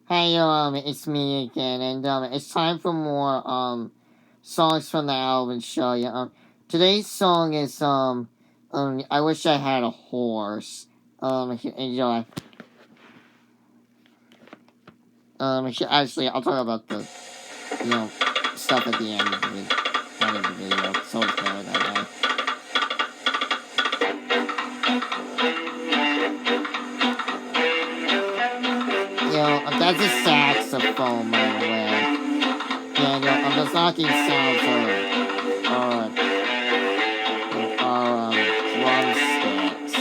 Hey, it's me again, and, it's time for more, songs from the Alvin show, yeah, today's song is, I Wish I Had a Horse, enjoy. Actually, I'll talk about the, stuff at the end of the video, so it's better that way. That's a saxophone, by the way. Yeah, the knocking sounds are drumsticks.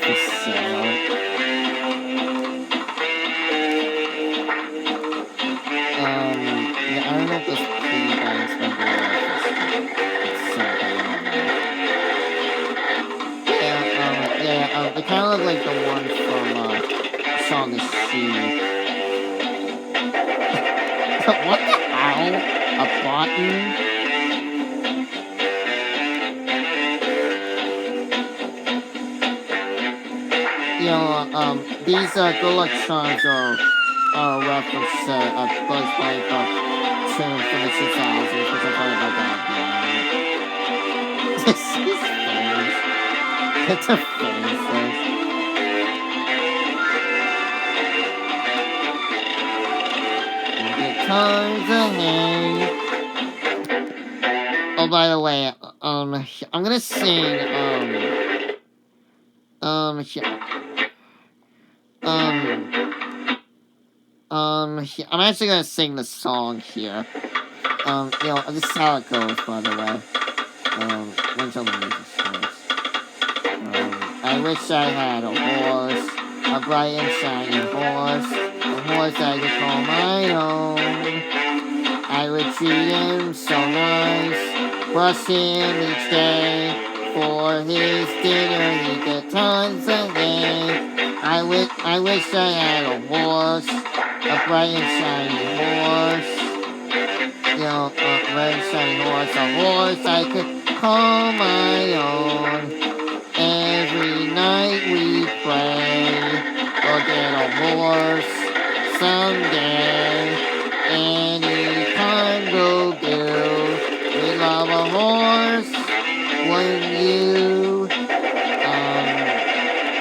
For sale. Yeah, I don't know if this piggy bank's been good. It's something, I don't know. They kind of look like the one from, Shaun the Sheep. What the hell? A button? These, good luck charms are a reference to, Bugs Bunny tune from the 2000s, which I thought about that being. This is face. It's a faces. Good times ahead. Oh, by the way, I'm gonna sing, I'm actually gonna sing the song here. This is how it goes, by the way. Until the music starts. I wish I had a horse, a bright and shiny horse, a horse I could call my own. I would treat him so nice, brush him each day. For his dinner, he'd get tons of hay. I wish I had a horse, a bright and shiny horse. A bright and shiny horse, a horse I could call my own. Every night we pray, we'll get a horse someday. Any kind will do. We love a horse, wouldn't you?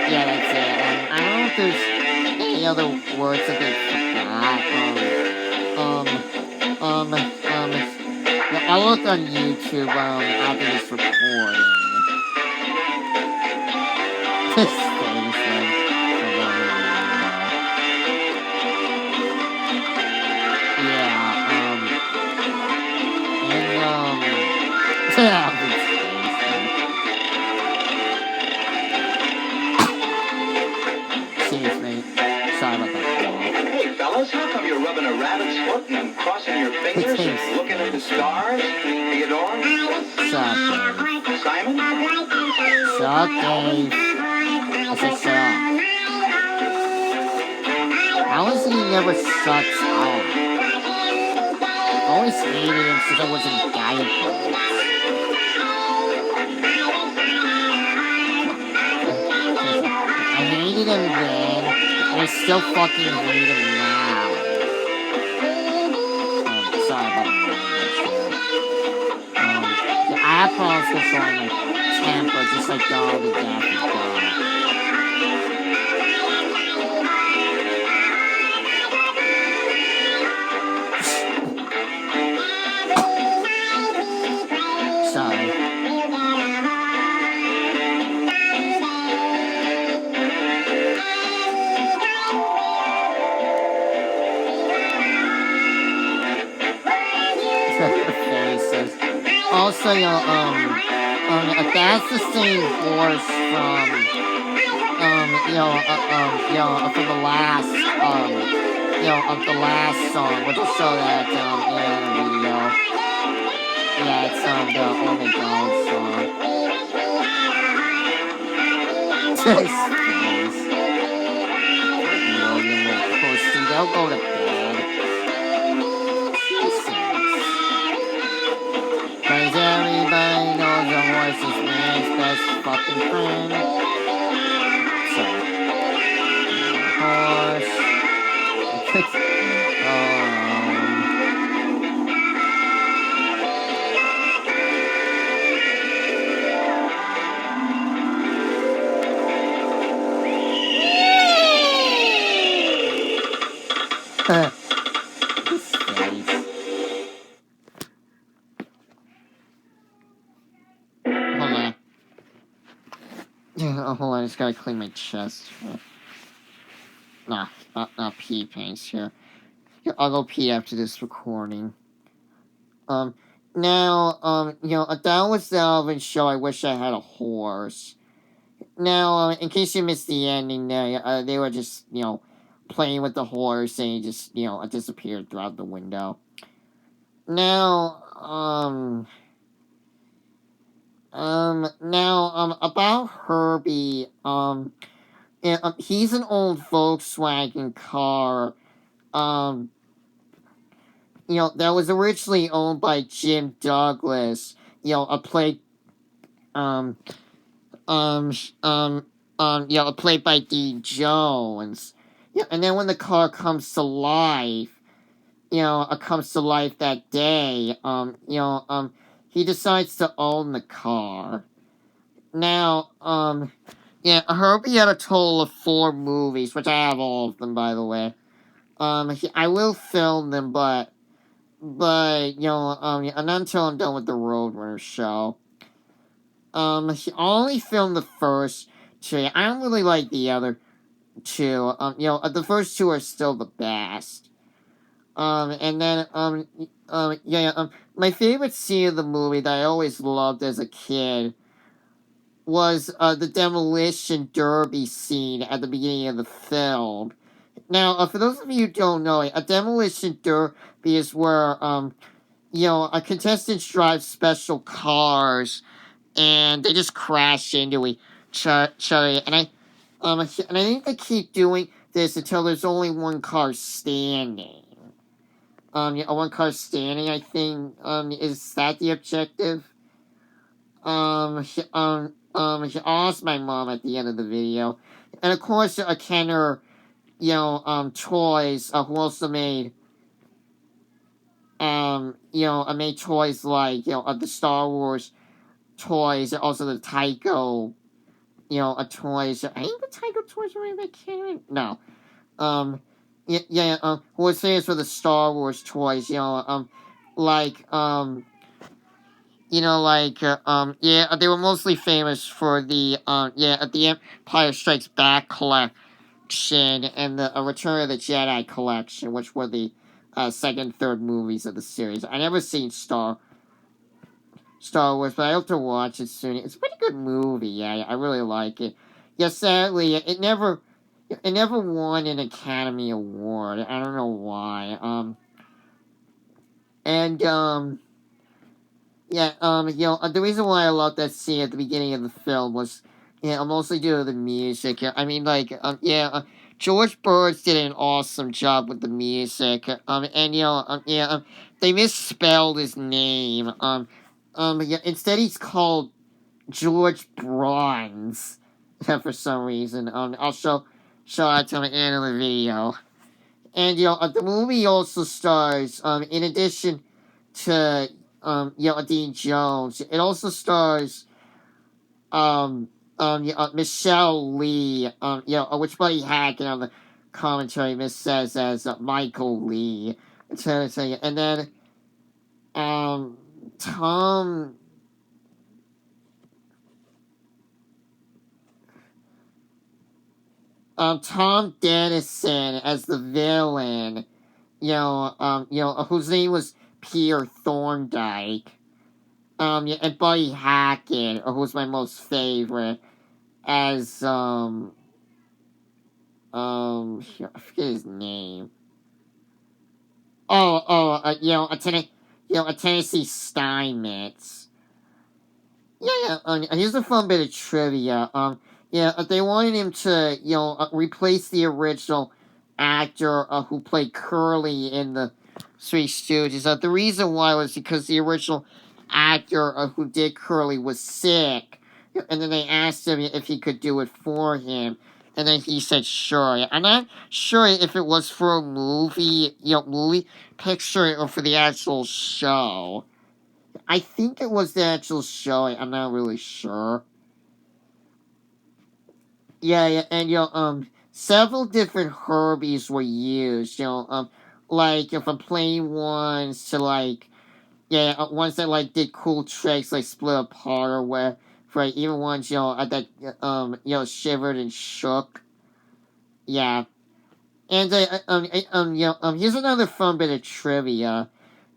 Yeah, that's it. I don't know if there's any other words that they forgot. I'll look on YouTube, after this recording. This thing says, Excuse me. Sorry about that. Hey, fellas, how come you're rubbing a rabbit's foot and crossing your fingers and looking at the stars? Theodore? Suck, Simon? Suck, Dave. I said suck. How is he never sucks out? I've always hated him since I was in diapers. I hated him then, and I still fucking hate him now. Sorry about the I have problems controlling my temper, just like Dog the Daffy Dog. Sorry. Faces. Also, if that's the same horse from, from the last, of the last song, which I'll show that, in the video. Yeah, it's, the Oh My God song. This face. William will push and they'll go to bed. Jesus. Cause everybody knows a horse is man's best fucking friend. Sorry. Horse. His face. Hold on. Oh, hold on, I just gotta clean my chest. Nah, not pee paints here. I'll go pee after this recording. Now, that was the Alvin show. I wish I had a horse. Now, in case you missed the ending there, they were just, playing with the horse and he just, disappeared throughout the window. Now, about Herbie, he's an old Volkswagen car, that was originally owned by Jim Douglas, played by Dean Jones. Yeah, and then when the car comes to life, that day, he decides to own the car. Now, Herbie had a total of 4 movies, which I have all of them, by the way. I will film them, but not until I'm done with the Roadrunner show. He only filmed the first 2. I don't really like the other 2. The first 2 are still the best. And then, my favorite scene of the movie that I always loved as a kid was, the demolition derby scene at the beginning of the film. Now, for those of you who don't know, a demolition derby is where, a contestants drive special cars, and they just crash into each other. And I think they keep doing this until there's only one car standing. One car standing, I think, is that the objective? He asked my mom at the end of the video. And of course, Kenner, Toys, who also made, made toys like, the Star Wars toys, and also the Tyco, toys. I think the Tyco toys were made by Kenner? No. Who was famous for the Star Wars toys, they were mostly famous for the Empire Strikes Back collection and the Return of the Jedi collection, which were the second, third movies of the series. I never seen Star Wars, but I hope to watch it soon. It's a pretty good movie. Yeah, I really like it. Yeah, sadly, it never won an Academy Award. I don't know why. The reason why I love that scene at the beginning of the film was, mostly due to the music. I mean, George Burns did an awesome job with the music. They misspelled his name. Instead he's called George Bronze for some reason. I'll show that to the end of the video. And, the movie also stars, in addition to, Dean Jones, it also stars, Michelle Lee, which Buddy Hackett on the commentary says as Michael Lee. And then, Tom Dennison as the villain, whose name was Pierre Thorndike, and Buddy Hackett, who's my most favorite, as, I forget his name. A Tennessee Steinmetz. Here's a fun bit of trivia. They wanted him to, replace the original actor who played Curly in the Three Stooges. The reason why was because the original actor who did Curly was sick, and then they asked him if he could do it for him, and then he said sure. I'm not sure if it was for a movie picture or for the actual show. I think it was the actual show. I'm not really sure. Yeah, and several different Herbies were used. Like from plain ones to like ones that like did cool tricks like split apart or where, right? Even ones that shivered and shook. Yeah, and here's another fun bit of trivia.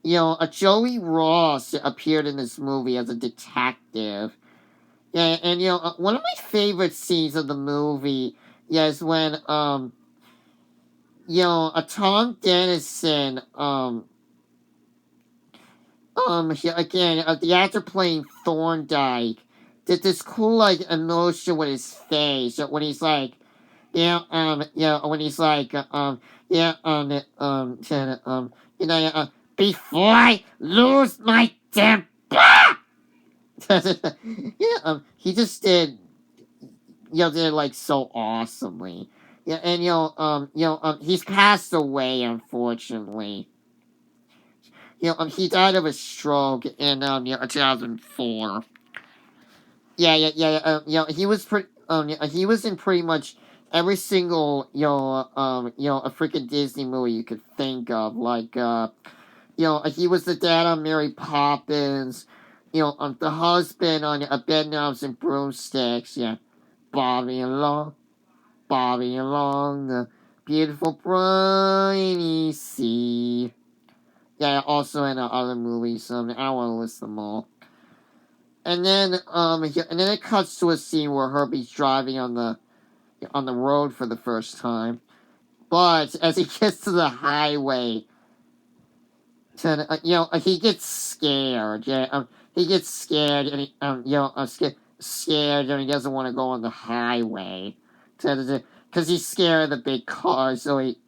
Joey Ross appeared in this movie as a detective. Yeah, and one of my favorite scenes of the movie, is when Tom Dennison again the actor playing Thorndyke did this cool like emotion with his face when he's like when he's like yeah before I lose my temper. He just did it like so awesomely. Yeah, and he's passed away unfortunately. He died of a stroke in 2004. He was he was in pretty much every single a freaking Disney movie you could think of. Like he was the dad on Mary Poppins. The husband on Bedknobs and Broomsticks. Yeah, Bobby along, Bobby along the beautiful briny sea. Yeah, also in other movies. I don't want to list them all. And then it cuts to a scene where Herbie's driving on the road for the first time. But as he gets to the highway, he gets scared. Yeah, he gets scared, and scared, and he doesn't want to go on the highway, because he's scared of the big car. So he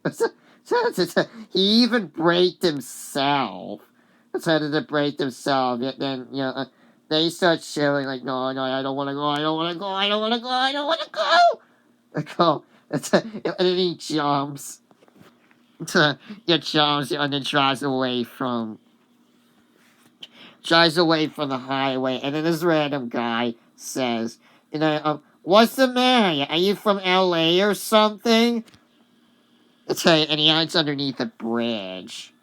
even braked himself. To brake himself. Then then he starts shouting like, "No, no, I don't want to go. I don't want to go. I don't want to go. I don't want to go." And then he jumps. Jumps and then drives away from the highway, and then this random guy says, "What's the matter? Are you from LA or something?" And he hides underneath a bridge.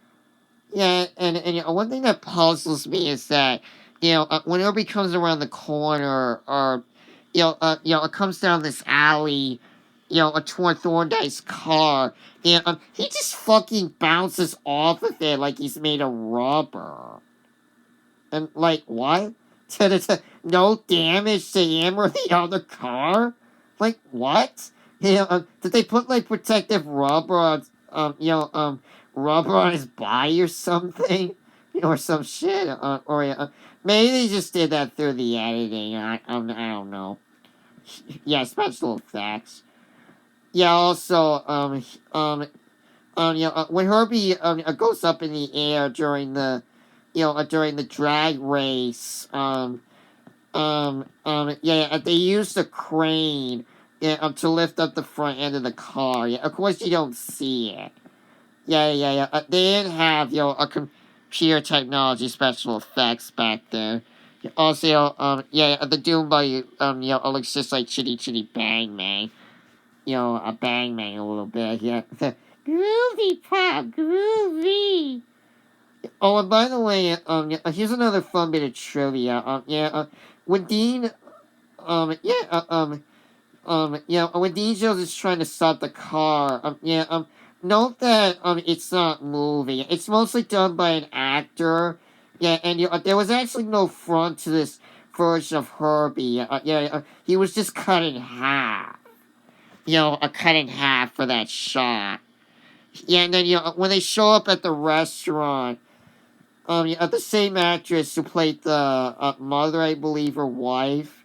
Yeah, and one thing that puzzles me is that whenever he comes around the corner or it comes down this alley, toward Thorndyke's car, he just fucking bounces off of it like he's made of rubber. And like what? No damage to him or the other car? Like what? Did they put like protective rubber on rubber on his body or something? Or some shit? Or maybe they just did that through the editing. I don't know. Yeah, special effects. Yeah. Also, when Herbie goes up in the air during the drag race, they use the crane to lift up the front end of the car. Yeah, of course you don't see it. Yeah. They didn't have a computer technology special effects back then. Also, the Doom Buddy looks just like Chitty Chitty Bang Man. A Bang Man a little bit. Yeah, groovy pop, groovy. Oh, and by the way, here's another fun bit of trivia. When Dean, when Dean Jones is trying to stop the car, note that it's not moving. It's mostly done by an actor. Yeah, and there was actually no front to this version of Herbie. He was just cut in half. Cut in half for that shot. Yeah, and then when they show up at the restaurant. The same actress who played the mother, I believe, or wife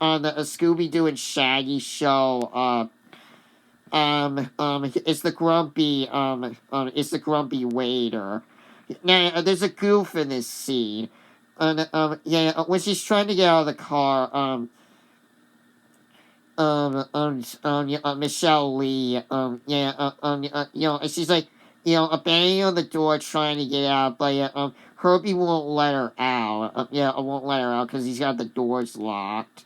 on the Scooby Doo and Shaggy show. It's the grumpy waiter. Now, there's a goof in this scene. when she's trying to get out of the car, Michelle Lee, and she's like, banging on the door trying to get out, but Herbie won't let her out. Won't let her out because he's got the doors locked.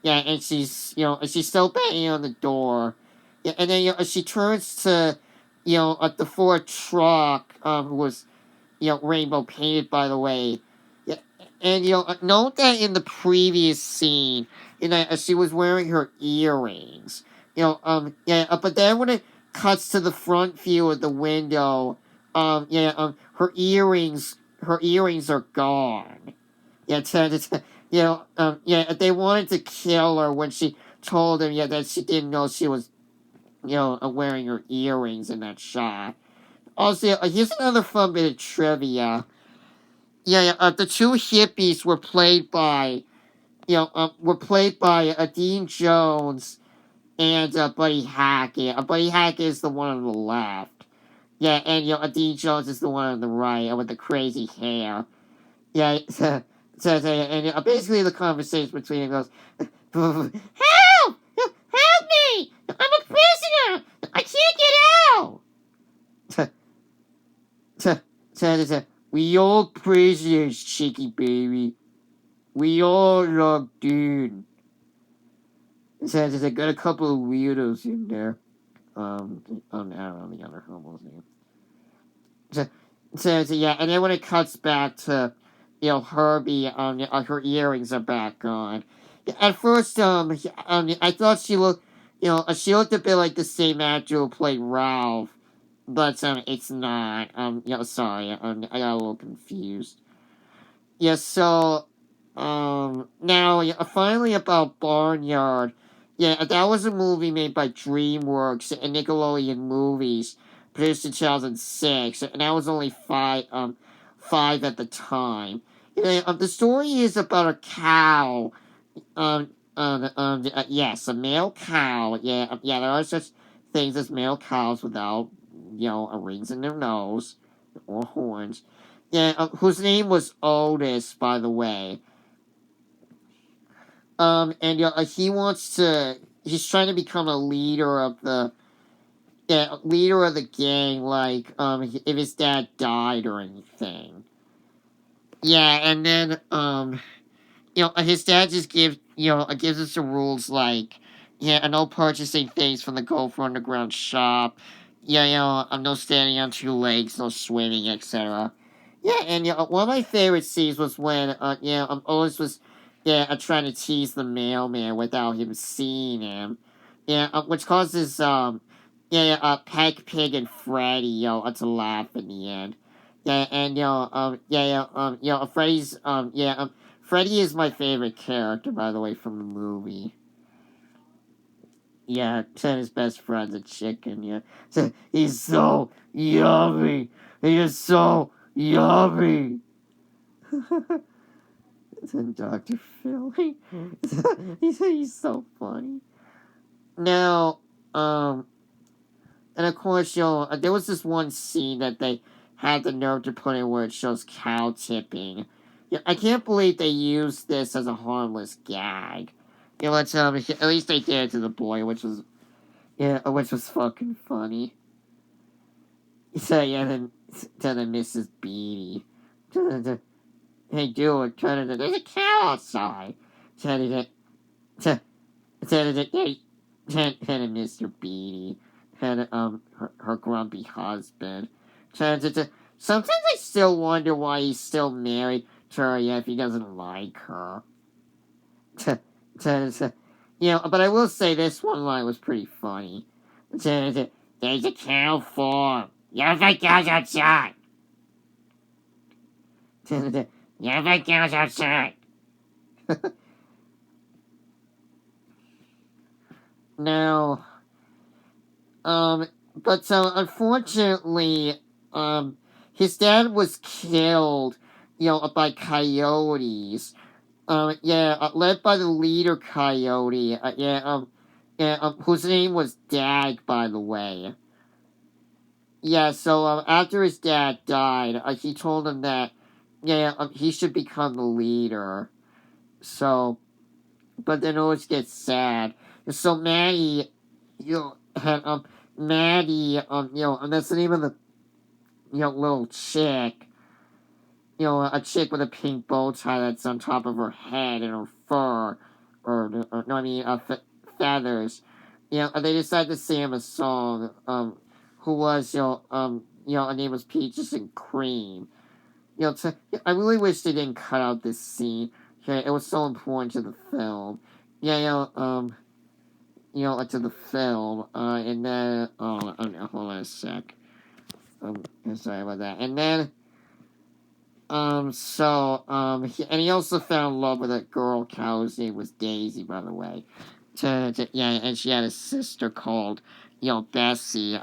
Yeah, and she's still banging on the door. Yeah, and then she turns to, the Ford truck, who was, rainbow painted, by the way. Yeah, and note that in the previous scene, she was wearing her earrings. But then when it cuts to the front view of the window, her earrings are gone. Yeah, they wanted to kill her when she told him, that she didn't know she was, wearing her earrings in that shot. Also, here's another fun bit of trivia. The two hippies were played by, Dean Jones and Buddy Hackett. Buddy Hackett is the one on the left. Yeah, and Dean Jones is the one on the right with the crazy hair. Yeah, and basically the conversation between them goes, "Help! Help me! I'm a prisoner! I can't get out!" We all prisoners, Chicky baby. We all locked in. I got a couple of weirdos in there. I don't know the other homo's name. And then when it cuts back to, Herbie, her earrings are back on. At first, I thought she looked a bit like the same actor who played Ralph, but it's not. Sorry, I got a little confused. Yeah, so, now, finally about Barnyard. Yeah, that was a movie made by DreamWorks and Nickelodeon Movies, produced in 2006, and that was only five at the time. The story is about a cow, yes, a male cow, there are such things as male cows without, rings in their nose, or horns. Yeah, whose name was Otis, by the way. And he's trying to become a leader of the gang, like, if his dad died or anything. Yeah, and then, his dad just gives us the rules, like, no purchasing things from the Gopher Underground shop. No standing on two legs, no swimming, etc. Yeah, and one of my favorite scenes was when Otis was trying to tease the mailman without him seeing him. Which causes Peg Pig and Freddy to laugh in the end. Freddy is my favorite character, by the way, from the movie. Yeah, his best friend's a chicken, yeah. So, he's so yummy. He is so yummy. And Dr. Philly. he's so funny. Now, and of course, there was this one scene that they had the nerve to put in where it shows cow tipping. I can't believe they used this as a harmless gag. At least they did it to the boy, which was fucking funny. So then Mrs. Beatty. Hey, dude, there's a cow outside. Hey, Mr. Beatty. Her grumpy husband. Sometimes I still wonder why he's still married to her, if he doesn't like her. But I will say this one line was pretty funny. There's a cow farm. You have my cows outside. You have my cows outside. Now, but unfortunately, his dad was killed, by coyotes. Led by the leader coyote. Whose name was Dag, by the way. Yeah, so after his dad died, he told him that, he should become the leader. So, but then it always gets sad. So Maddie, had, Maddie, and that's the name of the, little chick. A chick with a pink bow tie that's on top of her head and her fur, or no, I mean, feathers. They decided to sing him a song. Who was, her name was Peaches and Cream. I really wish they didn't cut out this scene. Okay, it was so important to the film. To the film. And then, hold on a sec. Sorry about that. And then, and he also fell in love with a girl cow whose name was Daisy, by the way. And she had a sister called, Bessie,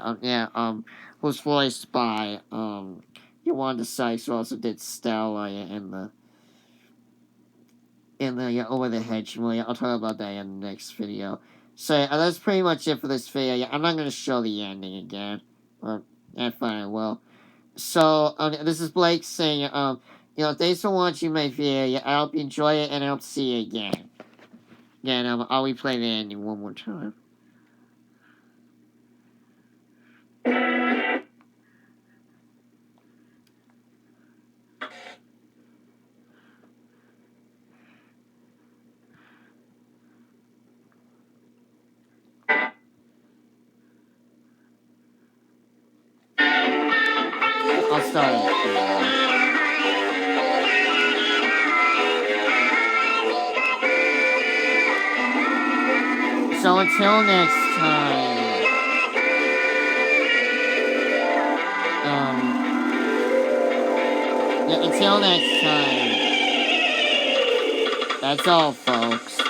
who's voiced by, Yolanda Sykes, who also did Stella in the Over the Hedge movie. I'll talk about that in the next video. So, that's pretty much it for this video. I'm not going to show the ending again. Fine, I will. So, this is Blake saying, thanks for watching my video. I hope you enjoy it, and I hope to see you again. Again, I'll replay the ending one more time. I'll start it. So until next time, until next time, that's all, folks.